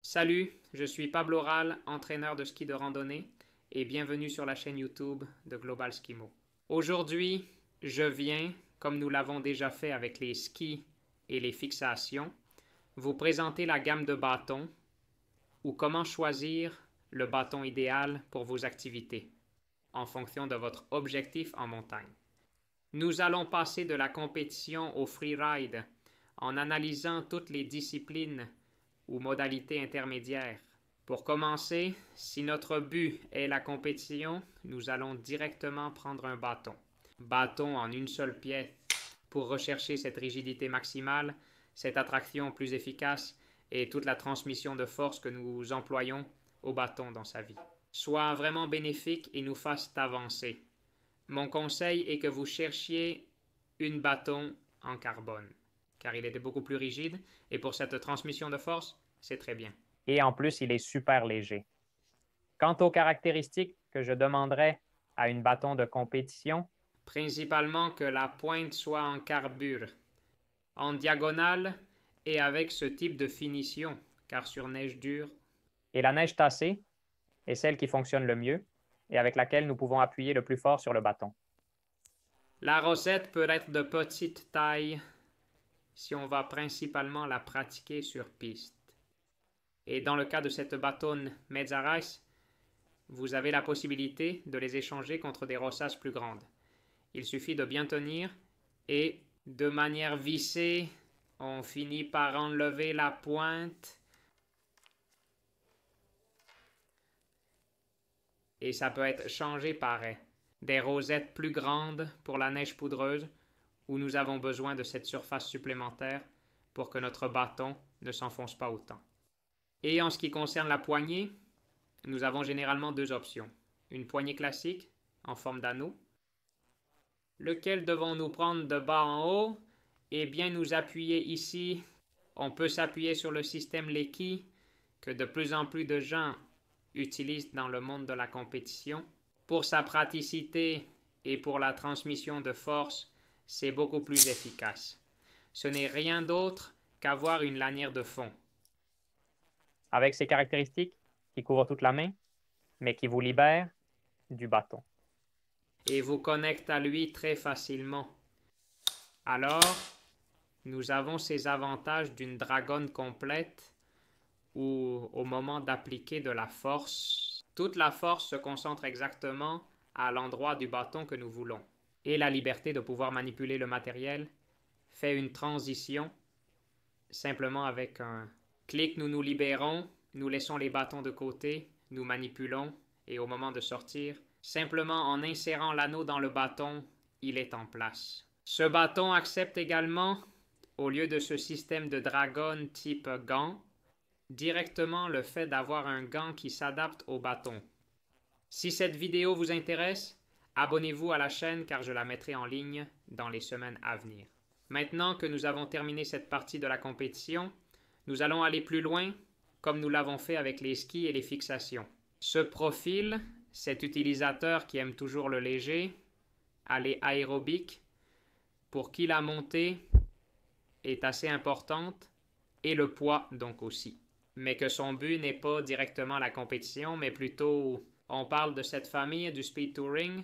Salut, je suis Pablo Ral, entraîneur de ski de randonnée, et bienvenue sur la chaîne YouTube de Global Skimo. Aujourd'hui, je viens, comme nous l'avons déjà fait avec les skis et les fixations, vous présenter la gamme de bâtons ou comment choisir le bâton idéal pour vos activités en fonction de votre objectif en montagne. Nous allons passer de la compétition au freeride en analysant toutes les disciplines ou modalités intermédiaires. Pour commencer, si notre but est la compétition, nous allons directement prendre un bâton. Bâton en une seule pièce pour rechercher cette rigidité maximale, cette attraction plus efficace et toute la transmission de force que nous employons au bâton dans sa vie. Soit vraiment bénéfique et nous fasse avancer. Mon conseil est que vous cherchiez une bâton en carbone, car il était beaucoup plus rigide et pour cette transmission de force, c'est très bien. Et en plus, il est super léger. Quant aux caractéristiques que je demanderais à une bâton de compétition, Principalement que la pointe soit en carbure, en diagonale et avec ce type de finition, car sur neige dure, et la neige tassée est celle qui fonctionne le mieux et avec laquelle nous pouvons appuyer le plus fort sur le bâton. la rosette peut être de petite taille si on va principalement la pratiquer sur piste. Et dans le cas de cette bâtonne Mezzarais, vous avez la possibilité de les échanger contre des rossasses plus grandes. Il suffit de bien tenir et de manière vissée, on finit par enlever la pointe et ça peut être changé par des rosettes plus grandes pour la neige poudreuse où nous avons besoin de cette surface supplémentaire pour que notre bâton ne s'enfonce pas autant. Et en ce qui concerne la poignée, nous avons généralement deux options. Une poignée classique en forme d'anneau. Lequel devons-nous prendre de bas en haut? Eh bien, nous appuyer ici. On peut s'appuyer sur le système Leki que de plus en plus de gens utilisent dans le monde de la compétition. Pour sa praticité et pour la transmission de force, c'est beaucoup plus efficace. Ce n'est rien d'autre qu'avoir une lanière de fond. Avec ces caractéristiques qui couvrent toute la main, mais qui vous libèrent du bâton. Et vous connecte à lui très facilement. Alors, nous avons ces avantages d'une dragonne complète où, au moment d'appliquer de la force, toute la force se concentre exactement à l'endroit du bâton que nous voulons. Et la liberté de pouvoir manipuler le matériel fait une transition simplement avec un clic, nous nous libérons, nous laissons les bâtons de côté, nous manipulons et au moment de sortir, simplement en insérant l'anneau dans le bâton, il est en place. Ce bâton accepte également, au lieu de ce système de dragon type gant, directement le fait d'avoir un gant qui s'adapte au bâton. Si cette vidéo vous intéresse, abonnez-vous à la chaîne car je la mettrai en ligne dans les semaines à venir. Maintenant que nous avons terminé cette partie de la compétition, nous allons aller plus loin comme nous l'avons fait avec les skis et les fixations. Ce profil, cet utilisateur qui aime toujours le léger, aller aérobique, pour qui la montée est assez importante et le poids donc aussi. Mais que son but n'est pas directement la compétition, mais plutôt on parle de cette famille du speed touring,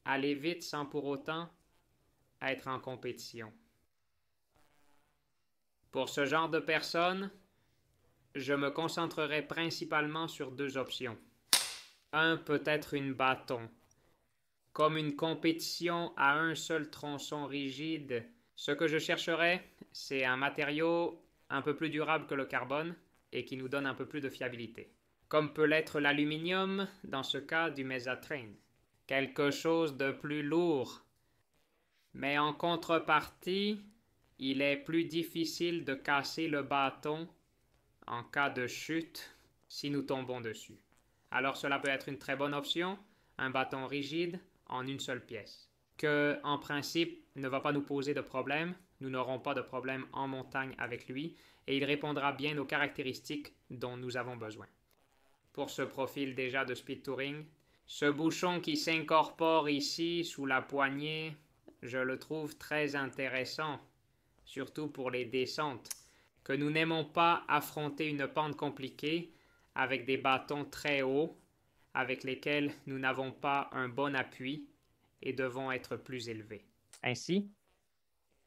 aller vite sans pour autant être en compétition. Pour ce genre de personnes, je me concentrerai principalement sur deux options. Un peut être une bâton. Comme une compétition à un seul tronçon rigide, ce que je chercherai, c'est un matériau un peu plus durable que le carbone et qui nous donne un peu plus de fiabilité. Comme peut l'être l'aluminium dans ce cas du Mesatrain. Quelque chose de plus lourd. Mais en contrepartie, il est plus difficile de casser le bâton en cas de chute si nous tombons dessus. Alors cela peut être une très bonne option, un bâton rigide en une seule pièce, que en principe ne va pas nous poser de problème, nous n'aurons pas de problème en montagne avec lui et il répondra bien aux caractéristiques dont nous avons besoin. Pour ce profil déjà de speed touring, ce bouchon qui s'incorpore ici sous la poignée, je le trouve très intéressant, surtout pour les descentes. que nous n'aimons pas affronter une pente compliquée avec des bâtons très hauts, avec lesquels nous n'avons pas un bon appui et devons être plus élevés. Ainsi,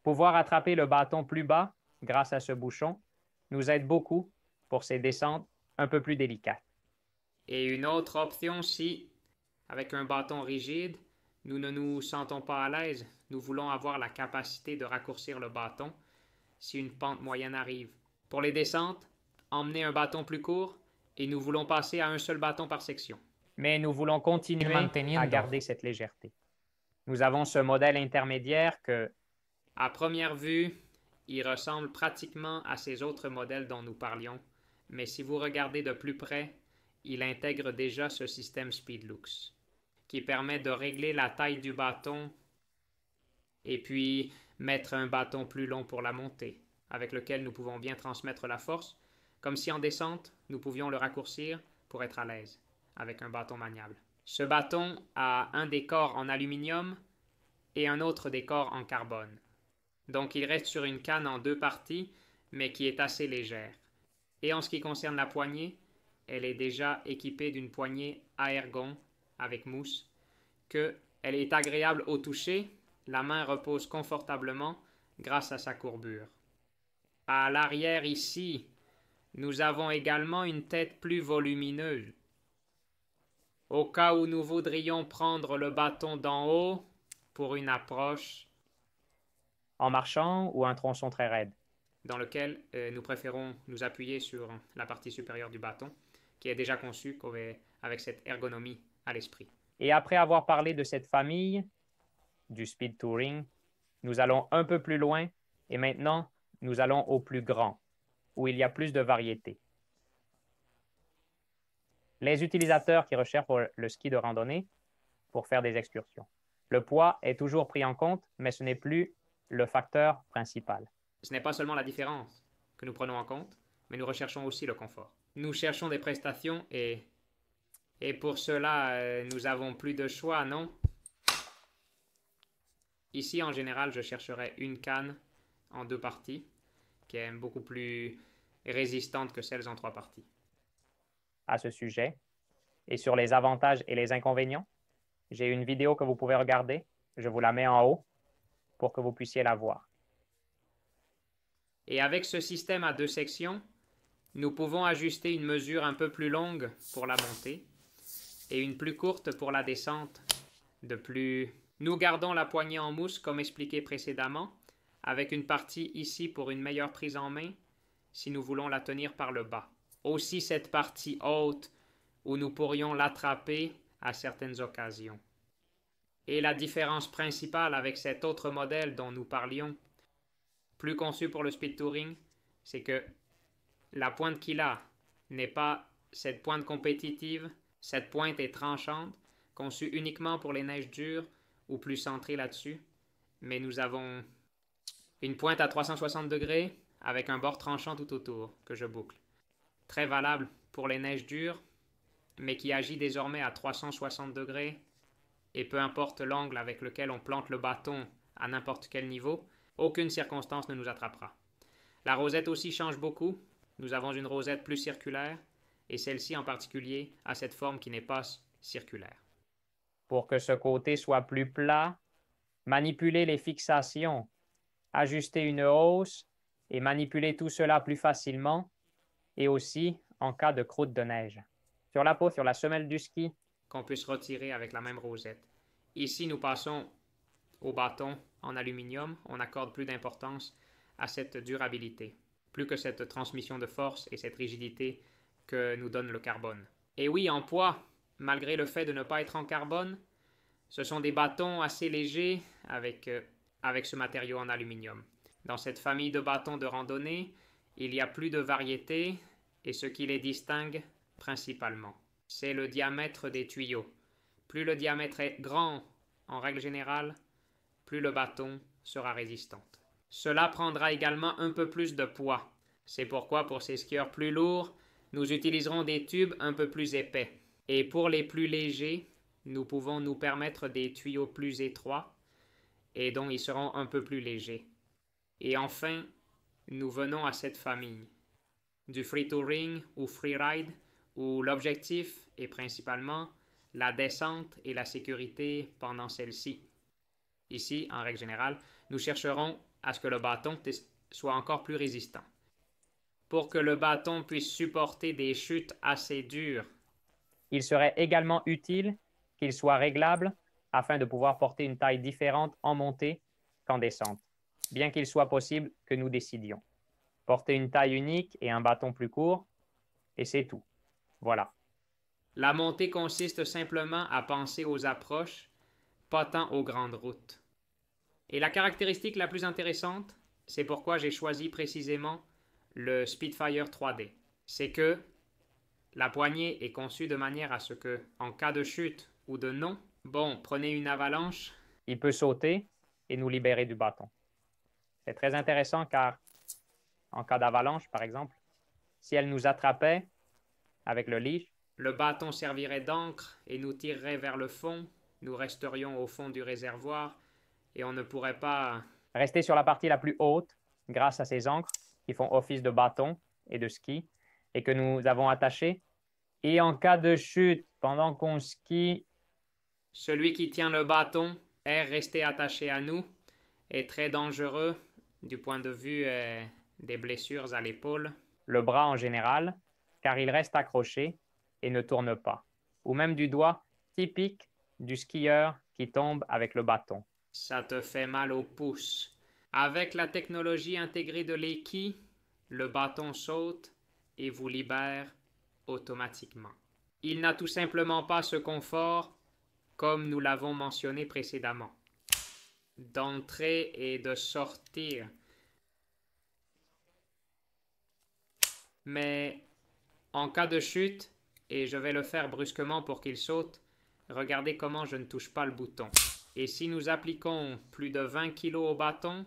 pouvoir attraper le bâton plus bas grâce à ce bouchon nous aide beaucoup pour ces descentes un peu plus délicates. Et une autre option, si, avec un bâton rigide, nous ne nous sentons pas à l'aise, nous voulons avoir la capacité de raccourcir le bâton si une pente moyenne arrive. Pour les descentes, emmenez un bâton plus court et nous voulons passer à un seul bâton par section. Mais nous voulons continuer à garder cette légèreté. Nous avons ce modèle intermédiaire que, à première vue, il ressemble pratiquement à ces autres modèles dont nous parlions, mais si vous regardez de plus près, il intègre déjà ce système Speedlux, qui permet de régler la taille du bâton et puis mettre un bâton plus long pour la montée, avec lequel nous pouvons bien transmettre la force, comme si en descente, nous pouvions le raccourcir pour être à l'aise, avec un bâton maniable. Ce bâton a un décor en aluminium et un autre décor en carbone. Donc il reste sur une canne en deux parties, mais qui est assez légère. Et en ce qui concerne la poignée, elle est déjà équipée d'une poignée Aergon avec mousse, que elle est agréable au toucher, la main repose confortablement grâce à sa courbure. À l'arrière ici, nous avons également une tête plus volumineuse. Au cas où nous voudrions prendre le bâton d'en haut pour une approche en marchant ou un tronçon très raide, dans lequel nous préférons nous appuyer sur la partie supérieure du bâton, qui est déjà conçue avec cette ergonomie à l'esprit. Et après avoir parlé de cette famille, du speed touring, nous allons un peu plus loin et maintenant, nous allons au plus grand, où il y a plus de variété. Les utilisateurs qui recherchent pour le ski de randonnée pour faire des excursions. Le poids est toujours pris en compte, mais ce n'est plus le facteur principal. Ce n'est pas seulement la différence que nous prenons en compte, mais nous recherchons aussi le confort. Nous cherchons des prestations et pour cela, nous avons plus de choix, non? Ici, en général, je chercherais une canne en deux parties, qui est beaucoup plus résistante que celles en trois parties. À ce sujet, et sur les avantages et les inconvénients, j'ai une vidéo que vous pouvez regarder. Je vous la mets en haut pour que vous puissiez la voir. Et avec ce système à deux sections, nous pouvons ajuster une mesure un peu plus longue pour la montée et une plus courte pour la descente. De plus, nous gardons la poignée en mousse comme expliqué précédemment, avec une partie ici pour une meilleure prise en main si nous voulons la tenir par le bas. Aussi cette partie haute où nous pourrions l'attraper à certaines occasions. Et la différence principale avec cet autre modèle dont nous parlions, plus conçu pour le speed touring, c'est que la pointe qu'il a n'est pas cette pointe compétitive, cette pointe est tranchante, conçue uniquement pour les neiges dures ou plus centrée là-dessus, mais nous avons une pointe à 360 degrés avec un bord tranchant tout autour que je boucle. Très valable pour les neiges dures, mais qui agit désormais à 360 degrés et peu importe l'angle avec lequel on plante le bâton à n'importe quel niveau, aucune circonstance ne nous attrapera. La rosette aussi change beaucoup. Nous avons une rosette plus circulaire et celle-ci en particulier a cette forme qui n'est pas circulaire. Pour que ce côté soit plus plat, manipuler les fixations, ajuster une hausse et manipuler tout cela plus facilement et aussi en cas de croûte de neige. Sur la peau, sur la semelle du ski, qu'on puisse retirer avec la même rosette. Ici, nous passons au bâton en aluminium. On accorde plus d'importance à cette durabilité, plus que cette transmission de force et cette rigidité que nous donne le carbone. Et oui, en poids, malgré le fait de ne pas être en carbone, ce sont des bâtons assez légers avec ce matériau en aluminium. Dans cette famille de bâtons de randonnée, il y a plus de variété et ce qui les distingue principalement, c'est le diamètre des tuyaux. Plus le diamètre est grand, en règle générale, plus le bâton sera résistant. Cela prendra également un peu plus de poids. C'est pourquoi pour ces skieurs plus lourds, nous utiliserons des tubes un peu plus épais. Et pour les plus légers, nous pouvons nous permettre des tuyaux plus étroits et dont ils seront un peu plus légers. Et enfin, nous venons à cette famille du free touring ou free ride, où l'objectif est principalement la descente et la sécurité pendant celle-ci. Ici, en règle générale, nous chercherons à ce que le bâton soit encore plus résistant. Pour que le bâton puisse supporter des chutes assez dures, il serait également utile qu'il soit réglable afin de pouvoir porter une taille différente en montée qu'en descente, bien qu'il soit possible que nous décidions. Porter une taille unique et un bâton plus court, et c'est tout. Voilà. La montée consiste simplement à penser aux approches, pas tant aux grandes routes. Et la caractéristique la plus intéressante, c'est pourquoi j'ai choisi précisément le Spitfire 3D. C'est que la poignée est conçue de manière à ce que, en cas de chute ou de non, prenez une avalanche. Il peut sauter et nous libérer du bâton. C'est très intéressant car, en cas d'avalanche, par exemple, si elle nous attrapait avec le leash, le bâton servirait d'ancre et nous tirerait vers le fond. Nous resterions au fond du réservoir et on ne pourrait pas rester sur la partie la plus haute grâce à ces ancres qui font office de bâton et de ski et que nous avons attachées. Et en cas de chute, pendant qu'on skie, celui qui tient le bâton est resté attaché à nous est très dangereux du point de vue des blessures à l'épaule. Le bras en général, car il reste accroché et ne tourne pas. Ou même du doigt typique du skieur qui tombe avec le bâton. Ça te fait mal au pouce. Avec la technologie intégrée de l'Eki, le bâton saute et vous libère automatiquement. Il n'a tout simplement pas ce confort, comme nous l'avons mentionné précédemment, d'entrer et de sortir. Mais en cas de chute, et je vais le faire brusquement pour qu'il saute, regardez comment je ne touche pas le bouton. Et si nous appliquons plus de 20 kg au bâton,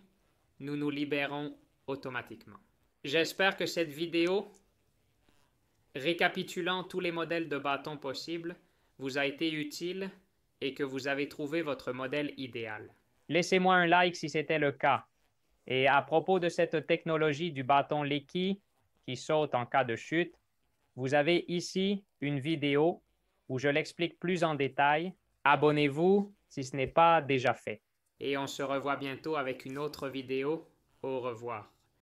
nous nous libérons automatiquement. J'espère que cette vidéo, récapitulant tous les modèles de bâtons possibles, vous a été utile et que vous avez trouvé votre modèle idéal. Laissez-moi un like si c'était le cas. Et à propos de cette technologie du bâton L'Eki qui saute en cas de chute, vous avez ici une vidéo où je l'explique plus en détail. Abonnez-vous si ce n'est pas déjà fait. Et on se revoit bientôt avec une autre vidéo. Au revoir.